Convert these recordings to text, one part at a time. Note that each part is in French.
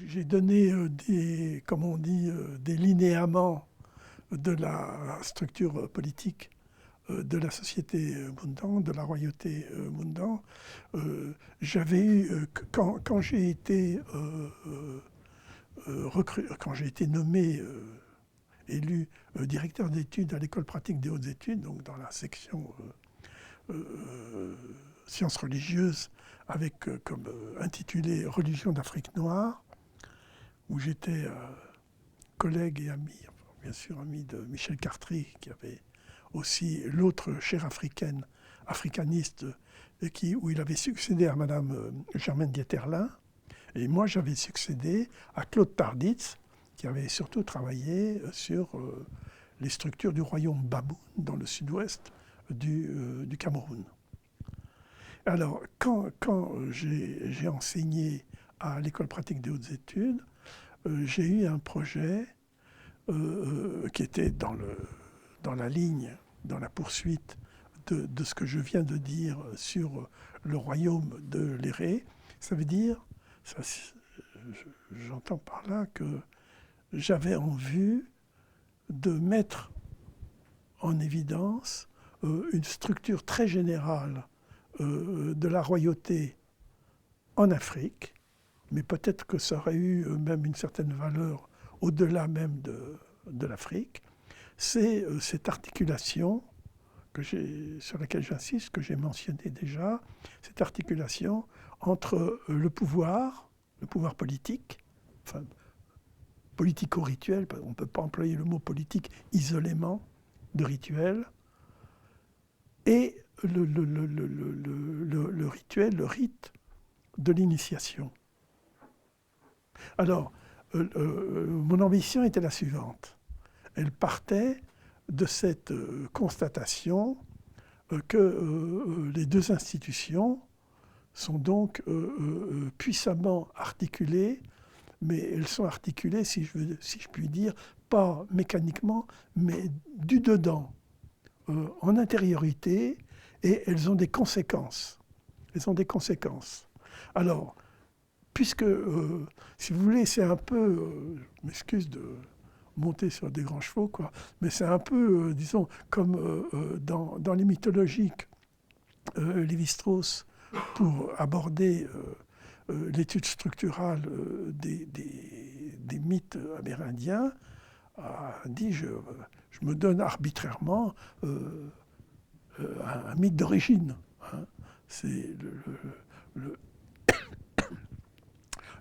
J'ai donné des, comme on dit, des linéaments de la structure politique de la société Moundan, de la royauté Moundan. J'avais eu, quand j'ai été quand j'ai été nommé, élu directeur d'études à l'école pratique des hautes études, donc dans la section sciences religieuses, avec comme intitulé Religion d'Afrique noire, où j'étais collègue et ami, bien sûr ami de Michel Cartry, qui avait aussi l'autre chaire africaine, africaniste, où il avait succédé à Madame Germaine Dieterlin. Et moi, j'avais succédé à Claude Tarditz, qui avait surtout travaillé sur les structures du royaume Baboun dans le sud-ouest du Cameroun. Alors, quand j'ai enseigné à l'école pratique des hautes études, j'ai eu un projet qui était dans la ligne, dans la poursuite de ce que je viens de dire sur le royaume de l'Éré. Ça veut dire, j'entends par là que j'avais en vue de mettre en évidence une structure très générale de la royauté en Afrique, mais peut-être que ça aurait eu même une certaine valeur au-delà même de l'Afrique. C'est cette articulation sur laquelle j'insiste, que j'ai mentionné déjà, cette articulation entre le pouvoir politique, enfin politico-rituel, on ne peut pas employer le mot politique isolément de rituel, et le rituel, le rite de l'initiation. Alors, mon ambition était la suivante. Elle partait de cette constatation que les deux institutions sont donc puissamment articulées, mais elles sont articulées, si je puis dire, pas mécaniquement, mais du dedans, en intériorité, et elles ont des conséquences. Elles ont des conséquences. Alors, puisque, si vous voulez, c'est un peu, je m'excuse de monter sur des grands chevaux, quoi, mais c'est un peu, disons, comme dans les mythologiques, Lévi-Strauss, pour aborder l'étude structurale des mythes amérindiens, a dit je me donne arbitrairement un mythe d'origine. Hein. C'est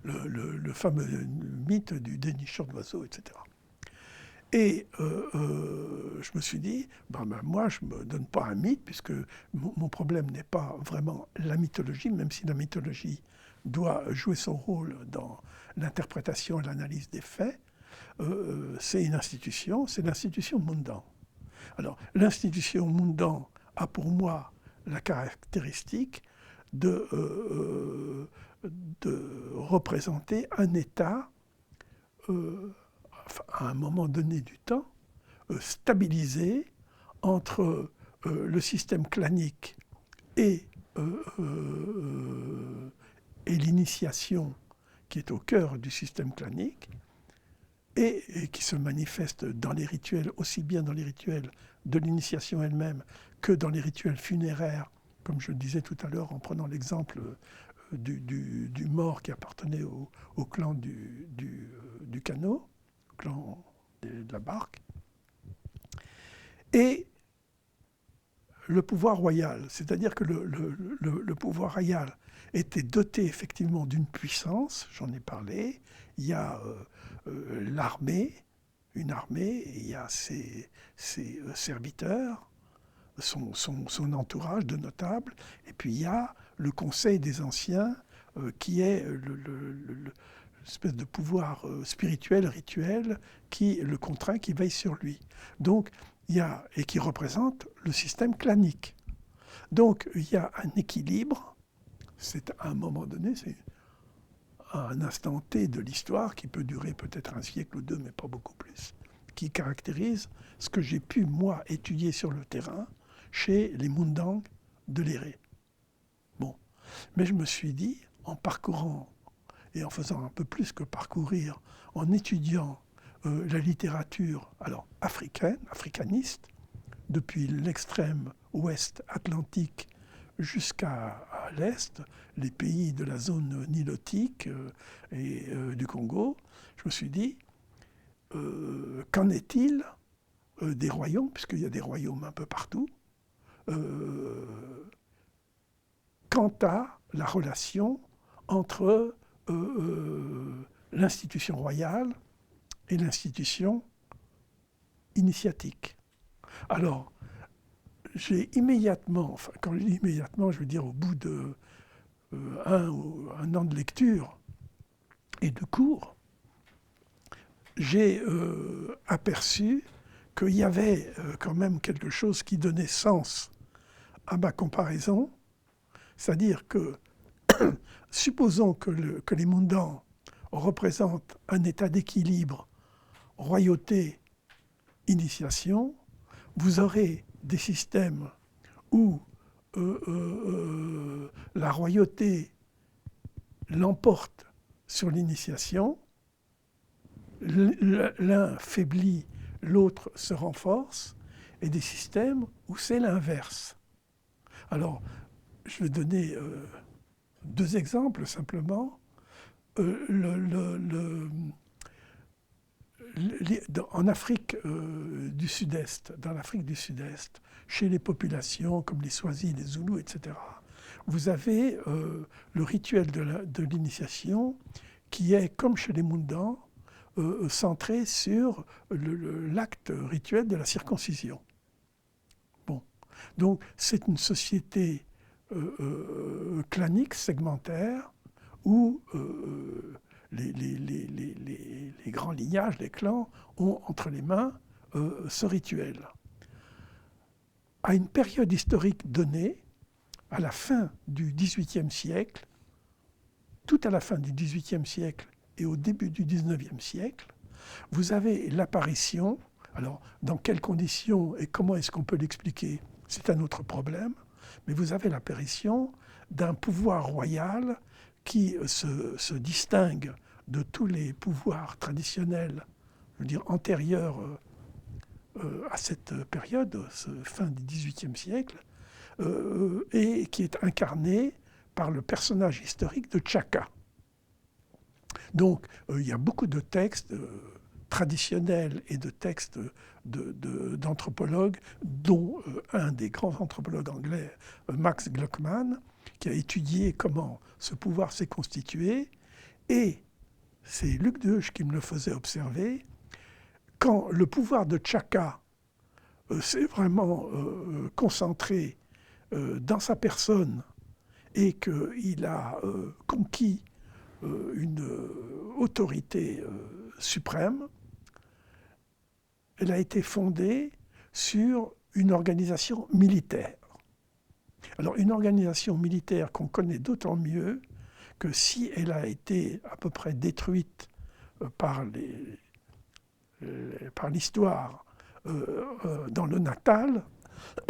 le fameux mythe du dénicheur d'oiseaux, etc. Et je me suis dit, moi, je ne me donne pas un mythe, puisque mon problème n'est pas vraiment la mythologie, même si la mythologie doit jouer son rôle dans l'interprétation et l'analyse des faits. C'est une institution, c'est l'institution Moundan. Alors, l'institution Moundan a pour moi la caractéristique de représenter un État à un moment donné du temps, stabilisé entre le système clanique et l'initiation qui est au cœur du système clanique et qui se manifeste dans les rituels, aussi bien dans les rituels de l'initiation elle-même que dans les rituels funéraires, comme je le disais tout à l'heure en prenant l'exemple du mort qui appartenait au clan du canot, au clan de la barque, et le pouvoir royal. C'est-à-dire que le pouvoir royal était doté effectivement d'une puissance, j'en ai parlé. Il y a l'armée, une armée, et il y a ses serviteurs, son entourage de notables, et puis il y a le Conseil des Anciens, qui est espèce de pouvoir spirituel, rituel, qui le contraint, qui veille sur lui. Donc, et qui représente le système clanique. Donc, il y a un équilibre, c'est à un moment donné, c'est un instant T de l'histoire qui peut durer peut-être un siècle ou deux, mais pas beaucoup plus, qui caractérise ce que j'ai pu, moi, étudier sur le terrain chez les Mundang de Léré. Bon. Mais je me suis dit, en parcourant et en faisant un peu plus que parcourir, en étudiant la littérature alors africaine, africaniste, depuis l'extrême ouest atlantique jusqu'à l'est, les pays de la zone nilotique et du Congo, je me suis dit, qu'en est-il des royaumes, puisqu'il y a des royaumes un peu partout, quant à la relation entre l'institution royale et l'institution initiatique. Alors, j'ai immédiatement, enfin quand je dis immédiatement, je veux dire au bout de un an de lecture et de cours, j'ai aperçu qu'il y avait quand même quelque chose qui donnait sens à ma comparaison, c'est-à-dire que, supposons que les Mundang représentent un état d'équilibre, royauté, initiation, vous aurez des systèmes où la royauté l'emporte sur l'initiation, l'un faiblit, l'autre se renforce, et des systèmes où c'est l'inverse. Alors, je vais donner deux exemples simplement. En Afrique du Sud-Est, dans l'Afrique du Sud-Est, chez les populations comme les Swazis, les Zoulous, etc., vous avez le rituel de l'initiation qui est, comme chez les Mundang, centré sur l'acte rituel de la circoncision. Bon. Donc, c'est une société clanique, segmentaire, où les grands lignages, les clans, ont entre les mains ce rituel. À une période historique donnée, à la fin du XVIIIe siècle, tout à la fin du XVIIIe siècle et au début du XIXe siècle, vous avez l'apparition, alors dans quelles conditions et comment est-ce qu'on peut l'expliquer, c'est un autre problème, mais vous avez l'apparition d'un pouvoir royal qui se distingue de tous les pouvoirs traditionnels, je veux dire antérieurs à cette période, fin du XVIIIe siècle, et qui est incarné par le personnage historique de Tchaka. Donc, il y a beaucoup de textes traditionnels et de textes d'anthropologues, dont un des grands anthropologues anglais, Max Gluckman, qui a étudié comment ce pouvoir s'est constitué. Et c'est Luc Deuche qui me le faisait observer. Quand le pouvoir de Tchaka s'est vraiment concentré dans sa personne et qu'il a conquis une autorité suprême, elle a été fondée sur une organisation militaire. Alors une organisation militaire qu'on connaît d'autant mieux que si elle a été à peu près détruite par l'histoire dans le Natal,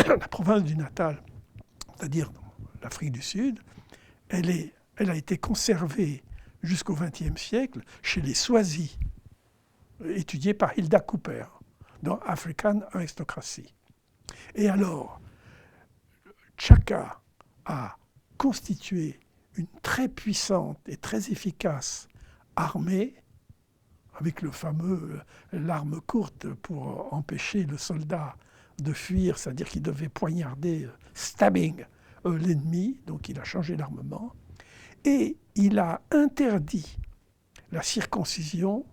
la province du Natal, c'est-à-dire l'Afrique du Sud, elle a été conservée jusqu'au XXe siècle chez les Swazis, étudiés par Hilda Cooper dans African Aristocracy. Et alors, Tchaka a constitué une très puissante et très efficace armée, avec le fameux l'arme courte pour empêcher le soldat de fuir, c'est-à-dire qu'il devait poignarder, stabbing, l'ennemi, donc il a changé l'armement, et il a interdit la circoncision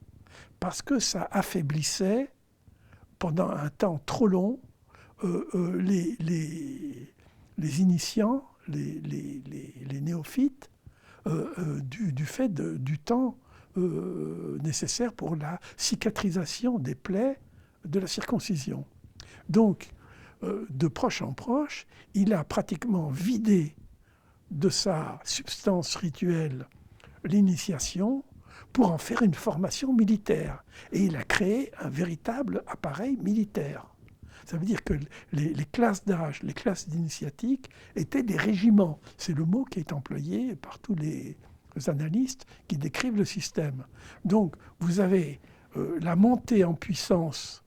parce que ça affaiblissait pendant un temps trop long les initiants, les néophytes, du fait du temps nécessaires pour la cicatrisation des plaies de la circoncision. Donc, de proche en proche, il a pratiquement vidé de sa substance rituelle l'initiation pour en faire une formation militaire. Et il a créé un véritable appareil militaire. Ça veut dire que les classes d'âge, les classes d'initiatique étaient des régiments. C'est le mot qui est employé par tous les analystes qui décrivent le système. Donc, vous avez la montée en puissance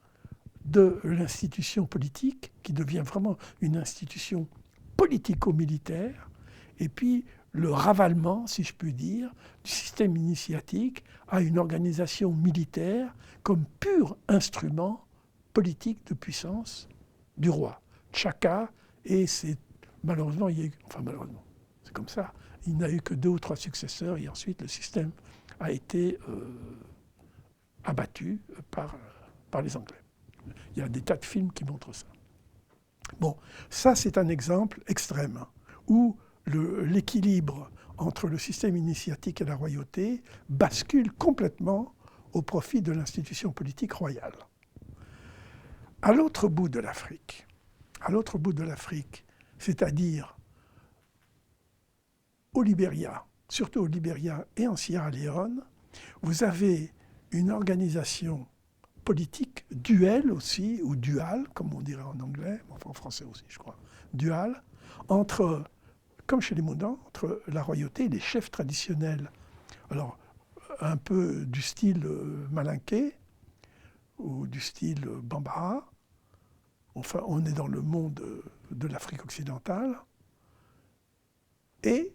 de l'institution politique, qui devient vraiment une institution politico-militaire, et puis le ravalement, si je puis dire, du système initiatique à une organisation militaire comme pur instrument politique de puissance du roi. Tchaka, et c'est malheureusement, malheureusement, c'est comme ça, il n'a eu que 2 ou 3 successeurs, et ensuite le système a été abattu par les Anglais. Il y a des tas de films qui montrent ça. Bon, ça c'est un exemple extrême, où l'équilibre entre le système initiatique et la royauté bascule complètement au profit de l'institution politique royale. À l'autre bout de l'Afrique, c'est-à-dire au Libéria, surtout au Libéria et en Sierra Leone, vous avez une organisation politique duelle aussi, ou duale, comme on dirait en anglais, enfin en français aussi, je crois, duale, entre, comme chez les Mondans, entre la royauté et les chefs traditionnels. Alors, un peu du style malinké, ou du style bambara. Enfin, on est dans le monde de l'Afrique occidentale. Et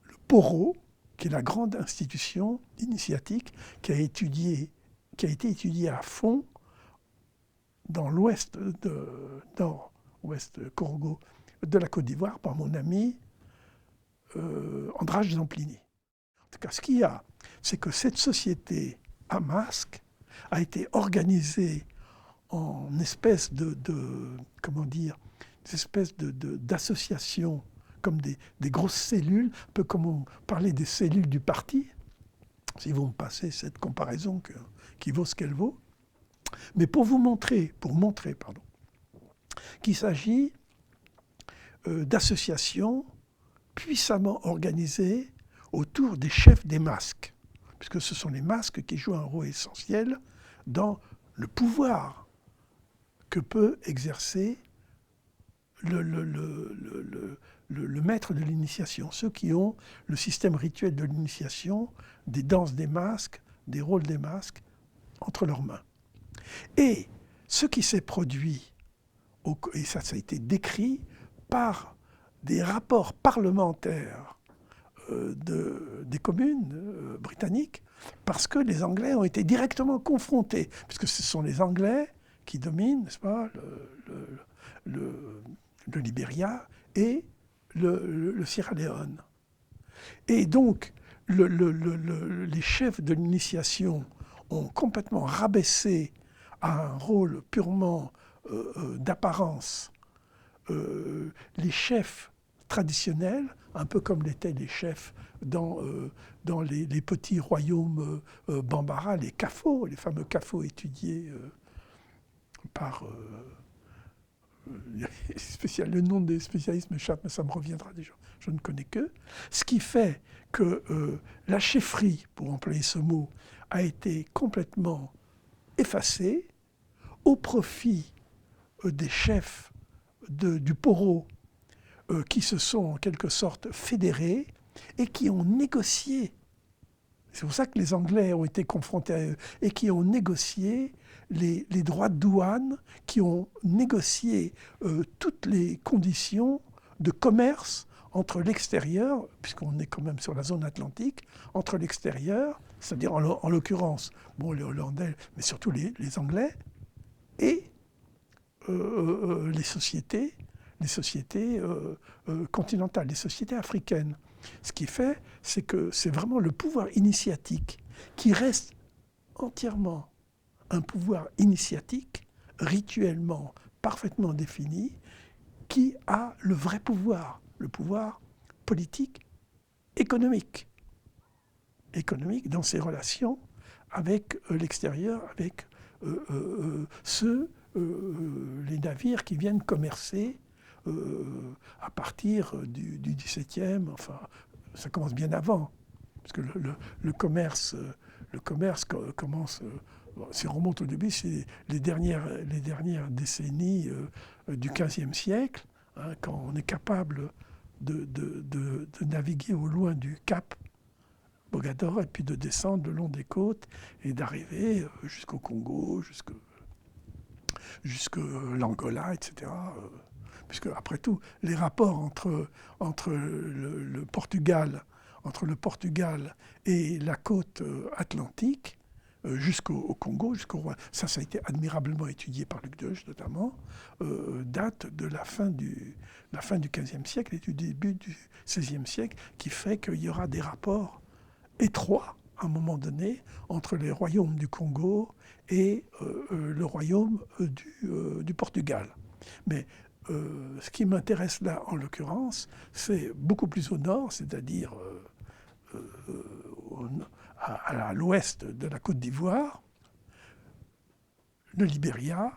le Poro, qui est la grande institution initiatique qui a été étudiée à fond dans l'ouest nord-ouest Korogo de la Côte d'Ivoire par mon ami András Zamplini. En tout cas, ce qu'il y a, c'est que cette société à masque a été organisée en espèce d'associations, comme des grosses cellules, un peu comme on parlait des cellules du parti, si vous me passez cette comparaison qui vaut ce qu'elle vaut. Mais pour montrer qu'il s'agit d'associations puissamment organisées autour des chefs des masques, puisque ce sont les masques qui jouent un rôle essentiel dans le pouvoir que peut exercer le maître de l'initiation, ceux qui ont le système rituel de l'initiation, des danses des masques, des rôles des masques, entre leurs mains. Et ce qui s'est produit, et ça a été décrit par des rapports parlementaires des communes britanniques, parce que les Anglais ont été directement confrontés, puisque ce sont les Anglais qui dominent, n'est-ce pas, le Libéria et le Sierra Leone. Et donc, les chefs de l'initiation ont complètement rabaissé à un rôle purement d'apparence les chefs traditionnels, un peu comme l'étaient les chefs dans les petits royaumes bambara, les kafos, les fameux kafos étudiés par... le nom des spécialistes m'échappe, mais ça me reviendra déjà, je ne connais que. Ce qui fait que la chefferie, pour employer ce mot, a été complètement effacée au profit des chefs du Poro qui se sont en quelque sorte fédérés et qui ont négocié. C'est pour ça que les Anglais ont été confrontés à eux et qui ont négocié les droits de douane, qui ont négocié toutes les conditions de commerce entre l'extérieur, puisqu'on est quand même sur la zone atlantique, entre l'extérieur, c'est-à-dire en l'occurrence, les Hollandais, mais surtout les Anglais, et les sociétés continentales, les sociétés africaines. Ce qui fait, c'est que c'est vraiment le pouvoir initiatique qui reste entièrement un pouvoir initiatique, rituellement, parfaitement défini, qui a le vrai pouvoir, le pouvoir politique, économique. économique dans ses relations avec l'extérieur, avec les navires qui viennent commercer à partir du XVIIe, enfin, ça commence bien avant, parce que le commerce commence, si on remonte au début, c'est les dernières décennies du XVe siècle, hein, quand on est capable de naviguer au loin du Cap Mogador et puis de descendre le long des côtes et d'arriver jusqu'au Congo, jusque l'Angola, etc. Puisque après tout, les rapports entre le Portugal et la côte atlantique, jusqu'au Congo, jusqu'au roi, ça a été admirablement étudié par Luc Deuge notamment, date de la fin du XVe siècle et du début du XVIe siècle, qui fait qu'il y aura des rapports étroits à un moment donné entre les royaumes du Congo et le royaume du Portugal. Mais ce qui m'intéresse là, en l'occurrence, c'est beaucoup plus au nord, c'est-à-dire à l'ouest de la Côte d'Ivoire, le Libéria,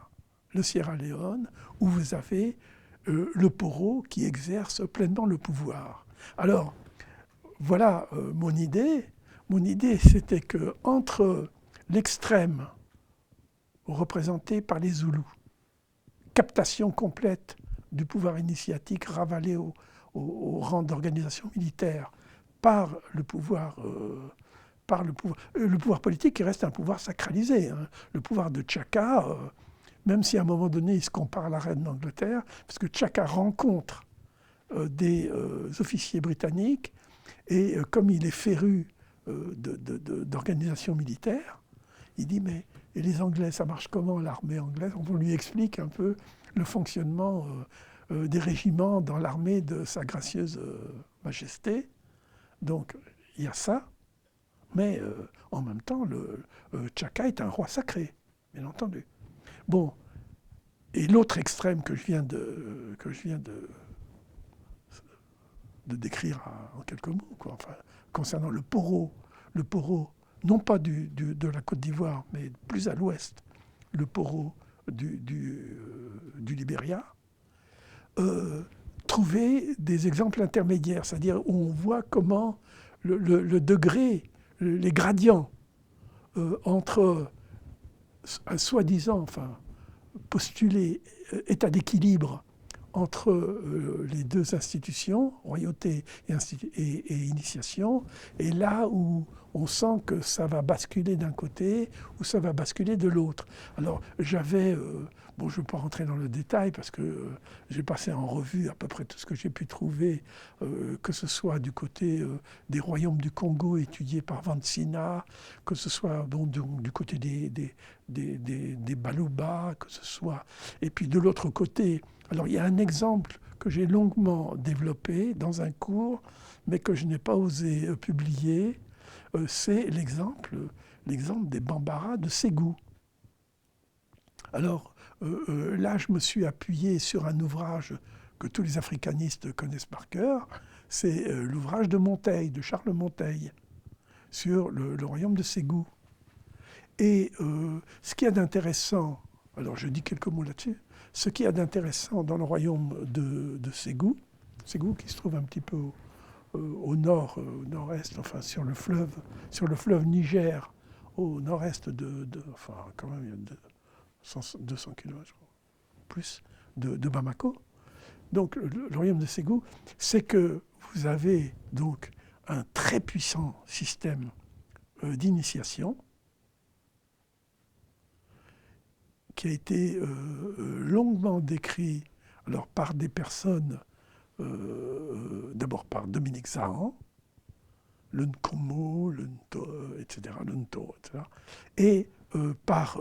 le Sierra Leone, où vous avez le Poro qui exerce pleinement le pouvoir. Alors, voilà mon idée. Mon idée, c'était qu'entre l'extrême représenté par les Zoulous, captation complète du pouvoir initiatique ravalé au rang d'organisation militaire par le pouvoir politique qui reste un pouvoir sacralisé. Hein. Le pouvoir de Tchaka, même si à un moment donné il se compare à la reine d'Angleterre, parce que Tchaka rencontre des officiers britanniques et comme il est féru d'organisation militaire, il dit mais et les Anglais, ça marche comment l'armée anglaise? On lui explique un peu le fonctionnement des régiments dans l'armée de Sa Gracieuse Majesté. Donc il y a ça, mais en même temps, Tchaka est un roi sacré, bien entendu. Bon, et l'autre extrême que je viens de décrire en quelques mots, quoi, enfin, concernant le Poro, non pas de la Côte d'Ivoire, mais plus à l'ouest, le Poro du Libéria, trouver des exemples intermédiaires, c'est-à-dire où on voit comment le degré, les gradients entre un soi-disant, enfin, postulé état d'équilibre entre les deux institutions, royauté et initiation, et là où on sent que ça va basculer d'un côté ou ça va basculer de l'autre. Alors j'avais, bon je ne vais pas rentrer dans le détail parce que j'ai passé en revue à peu près tout ce que j'ai pu trouver, que ce soit du côté des royaumes du Congo étudiés par Vansina, que ce soit bon, du côté des Baluba, que ce soit... Et puis de l'autre côté, alors il y a un exemple que j'ai longuement développé dans un cours, mais que je n'ai pas osé publier, c'est l'exemple des Bambara de Ségou. Alors là, je me suis appuyé sur un ouvrage que tous les africanistes connaissent par cœur, c'est l'ouvrage de Monteil, de Charles Monteil, sur le royaume de Ségou. Et ce qu'il y a d'intéressant, alors je dis quelques mots là-dessus, ce qu'il y a d'intéressant dans le royaume de Ségou qui se trouve un petit peu au nord, au nord-est, enfin sur le fleuve Niger, au nord-est enfin quand même il y a 200 km, plus, de Bamako. Donc le royaume de Ségou, c'est que vous avez donc un très puissant système d'initiation qui a été longuement décrit alors, par des personnes, d'abord par Dominique Zahan, le Nkomo, le Nto, etc., le Nto, etc., et par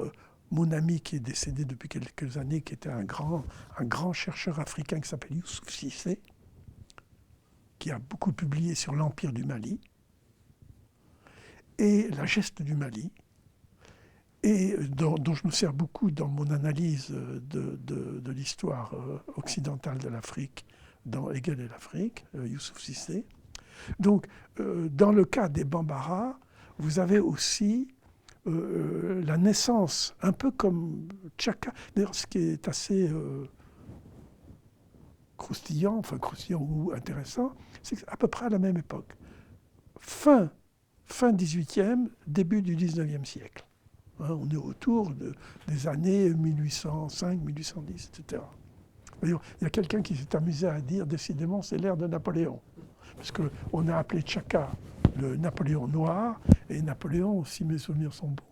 mon ami qui est décédé depuis quelques années, qui était un grand chercheur africain qui s'appelle Youssouf Cissé, qui a beaucoup publié sur l'Empire du Mali, et la geste du Mali, et dont je me sers beaucoup dans mon analyse de l'histoire occidentale de l'Afrique, dans Hegel et l'Afrique, Youssouf Cissé. Donc, dans le cas des Bambara, vous avez aussi la naissance, un peu comme Tchaka. D'ailleurs, ce qui est assez croustillant ou intéressant, c'est qu'à peu près à la même époque. Fin 18e, début du 19e siècle. Hein, on est autour des années 1805, 1810, etc. D'ailleurs, il y a quelqu'un qui s'est amusé à dire, décidément, c'est l'ère de Napoléon. Parce qu'on a appelé Tchaka le Napoléon noir, et Napoléon, si mes souvenirs sont bons,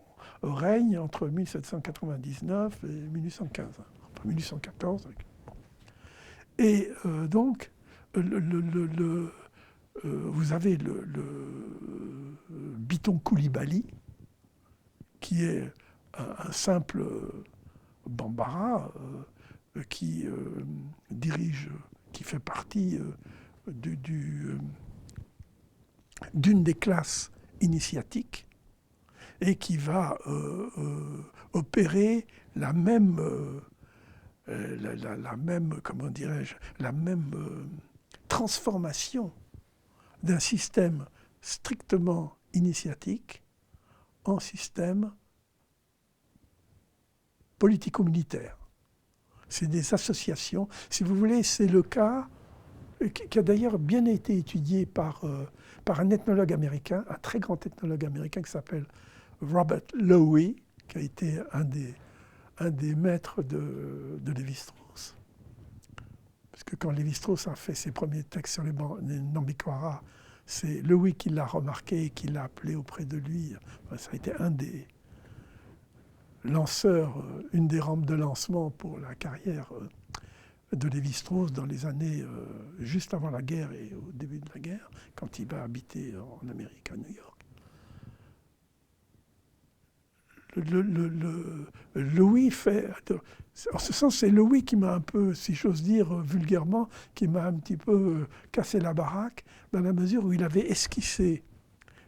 règne entre 1799 et 1815, enfin 1814. Et donc, vous avez le Biton Koulibaly, qui est un simple Bambara qui dirige, qui fait partie d'une des classes initiatiques et qui va opérer la même, comment dirais-je, la même transformation d'un système strictement initiatique en système politico-militaire. C'est des associations. Si vous voulez, c'est le cas qui a d'ailleurs bien été étudié par un ethnologue américain, un très grand ethnologue américain qui s'appelle Robert Lowy, qui a été un des maîtres de Lévi-Strauss. Parce que quand Lévi-Strauss a fait ses premiers textes sur les Nambikwara, c'est Lowy qui l'a remarqué et qui l'a appelé auprès de lui. Enfin, ça a été un des lanceurs, une des rampes de lancement pour la carrière de Lévi-Strauss dans les années juste avant la guerre et au début de la guerre, quand il va habiter en Amérique, à New York. Louis fait... En ce sens, c'est Louis qui m'a un peu, si j'ose dire vulgairement, qui m'a un petit peu cassé la baraque, dans la mesure où il avait esquissé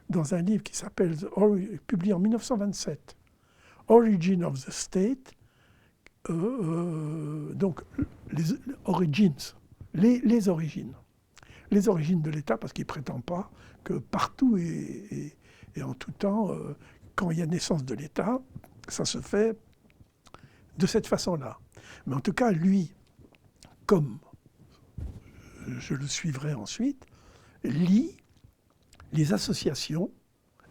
dans un livre qui s'appelle, publié en 1927, Origin of the State, donc les origins, les origines. Les origines de l'État, parce qu'il ne prétend pas que partout et en tout temps, quand il y a naissance de l'État, ça se fait de cette façon-là. Mais en tout cas, lui, comme je le suivrai ensuite, lit les associations,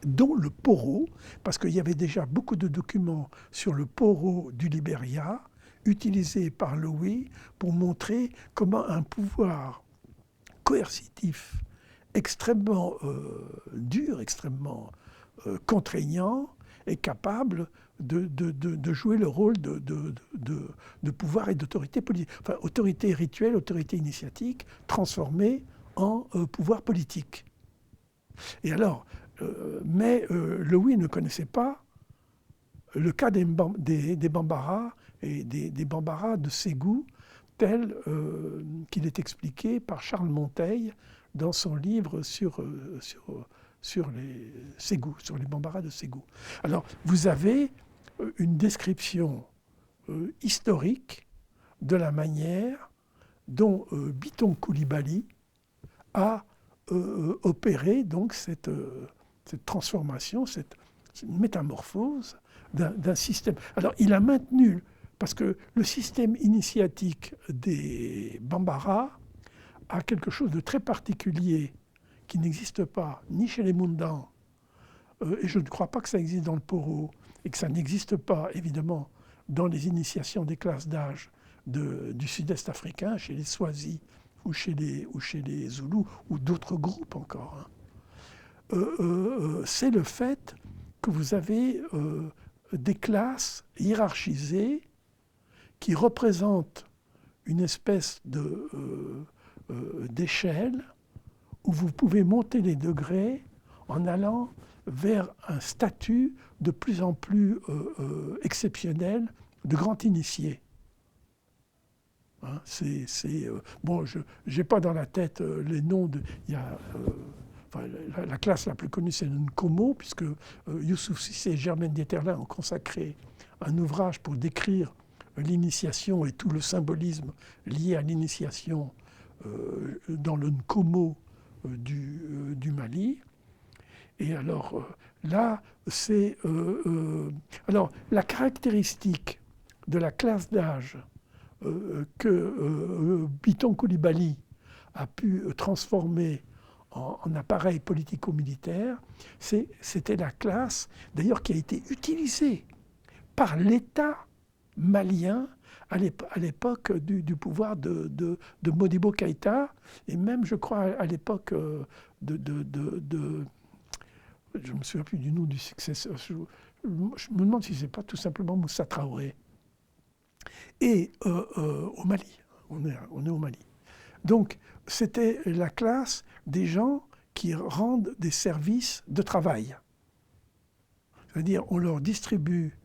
dont le Poro, parce qu'il y avait déjà beaucoup de documents sur le Poro du Libéria, utilisés par Lowy pour montrer comment un pouvoir coercitif extrêmement dur, extrêmement contraignant, est capable de jouer le rôle de pouvoir et d'autorité politique. Enfin, autorité rituelle, autorité initiatique, transformée en pouvoir politique. Et alors, mais Lowy ne connaissait pas le cas des Bambara et des Bambara de Ségou, tel qu'il est expliqué par Charles Monteil dans son livre sur les Ségou, sur les Bambara de Ségou. Alors, vous avez une description historique de la manière dont Biton Koulibaly a opéré donc cette transformation, cette métamorphose d'un système. Alors, il a maintenu, parce que le système initiatique des Bambara a quelque chose de très particulier qui n'existe pas ni chez les Mundans, et je ne crois pas que ça existe dans le Poro, et que ça n'existe pas, évidemment, dans les initiations des classes d'âge du sud-est africain, chez les Swazis ou chez les Zoulous, ou d'autres groupes encore. C'est le fait que vous avez des classes hiérarchisées qui représentent une espèce d'échelle où vous pouvez monter les degrés en allant vers un statut de plus en plus exceptionnel de grand initié. Hein, bon, je n'ai pas dans la tête les noms de... la classe la plus connue, c'est le Nkomo, puisque Youssouf Cissé et Germaine Dieterlin ont consacré un ouvrage pour décrire l'initiation et tout le symbolisme lié à l'initiation dans le Nkomo du Mali. Et alors là, c'est... alors, la caractéristique de la classe d'âge que Biton Coulibaly a pu transformer en appareil politico-militaire, c'était la classe, d'ailleurs, qui a été utilisée par l'État malien à l'époque du pouvoir de Modibo Keïta, et même, je crois, à l'époque je ne me souviens plus du nom du successeur, je me demande si ce n'est pas tout simplement Moussa Traoré. Et au Mali, on est au Mali. Donc, c'était la classe des gens qui rendent des services de travail. C'est-à-dire, on leur distribue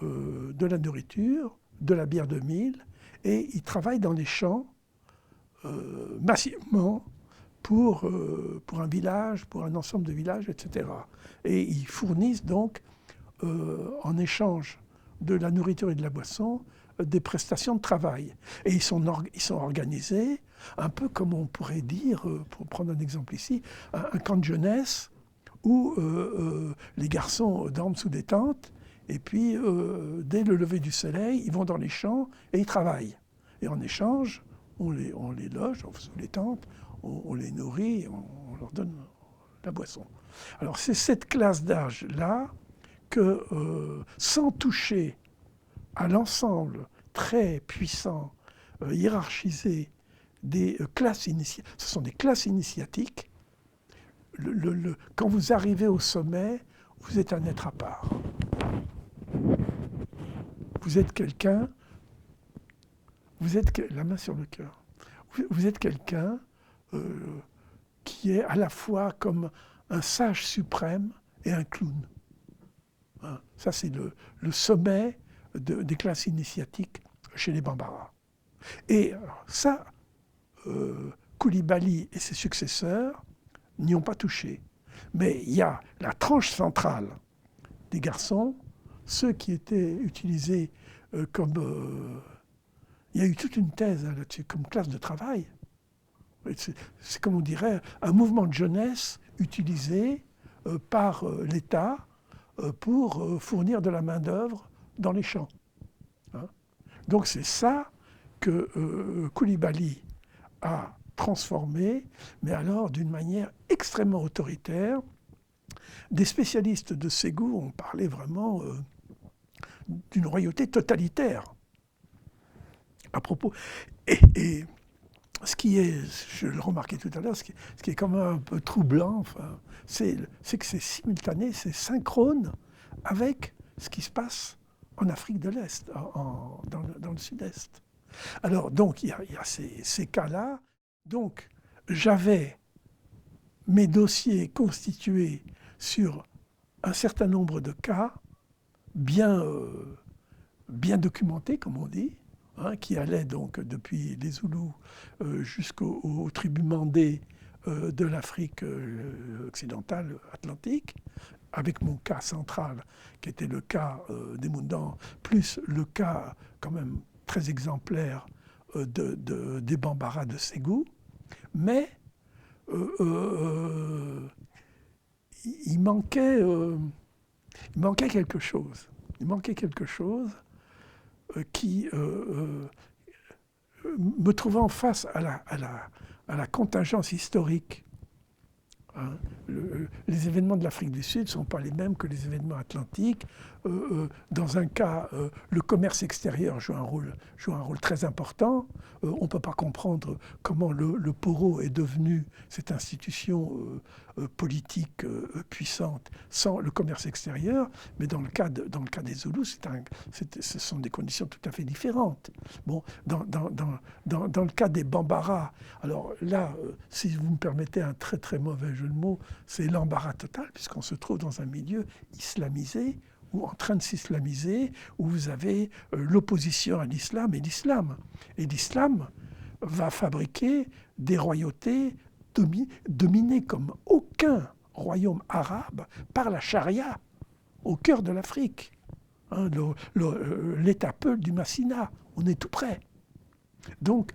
de la nourriture, de la bière de mil, et ils travaillent dans les champs massivement pour un village, pour un ensemble de villages, etc. Et ils fournissent donc, en échange de la nourriture et de la boisson, des prestations de travail. Et ils sont organisés un peu comme on pourrait dire, pour prendre un exemple ici, un camp de jeunesse où les garçons dorment sous des tentes et puis dès le lever du soleil, ils vont dans les champs et ils travaillent. Et en échange, on les loge sous les tentes, on les nourrit, on leur donne la boisson. Alors c'est cette classe d'âge-là que, sans toucher à l'ensemble très puissant, hiérarchisé des classes initiatiques, ce sont des classes initiatiques, quand vous arrivez au sommet, vous êtes un être à part. Vous êtes quelqu'un, la main sur le cœur, vous êtes quelqu'un qui est à la fois comme un sage suprême et un clown. Hein, ça, c'est le sommet des classes initiatiques chez les Bambara. Et ça, Coulibaly et ses successeurs n'y ont pas touché. Mais il y a la tranche centrale des garçons, ceux qui étaient utilisés comme... il y a eu toute une thèse là-dessus, comme classe de travail. C'est comme on dirait un mouvement de jeunesse utilisé par l'État pour fournir de la main-d'œuvre dans les champs. Hein. Donc c'est ça que Coulibaly a transformé, mais alors d'une manière extrêmement autoritaire. Des spécialistes de Ségou ont parlé vraiment d'une royauté totalitaire. À propos, et ce qui est, je le remarquais tout à l'heure, ce qui est quand même un peu troublant, enfin, c'est que c'est simultané, c'est synchrone avec ce qui se passe en Afrique de l'Est, dans le Sud-Est. Alors, donc, il y a ces cas-là. Donc, j'avais mes dossiers constitués sur un certain nombre de cas bien documentés, comme on dit, hein, qui allaient donc depuis les Zoulous jusqu'aux tribus mandées de l'Afrique occidentale, atlantique, avec mon cas central, qui était le cas des Moundans, plus le cas quand même très exemplaire des Bambara de Ségou. Mais il manquait quelque chose. Il manquait quelque chose qui, me trouvant face à la contingence historique, hein, les événements de l'Afrique du Sud ne sont pas les mêmes que les événements atlantiques. Dans un cas, le commerce extérieur joue un rôle très important. On ne peut pas comprendre comment le Poro est devenu cette institution politique puissante sans le commerce extérieur. Mais dans le cas des Zoulous, ce sont des conditions tout à fait différentes. Bon, dans le cas des Bambara, alors là, si vous me permettez un très très mauvais jeu de mots, c'est l'embarras total, puisqu'on se trouve dans un milieu islamisé, ou en train de s'islamiser, où vous avez l'opposition à l'islam et l'islam. Et l'islam va fabriquer des royautés dominées comme aucun royaume arabe par la charia, au cœur de l'Afrique. Hein, l'État Peul du Massina, on est tout près. Donc,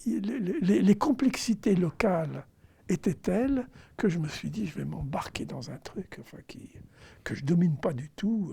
les complexités locales était telle que je me suis dit, je vais m'embarquer dans un truc que je ne domine pas du tout.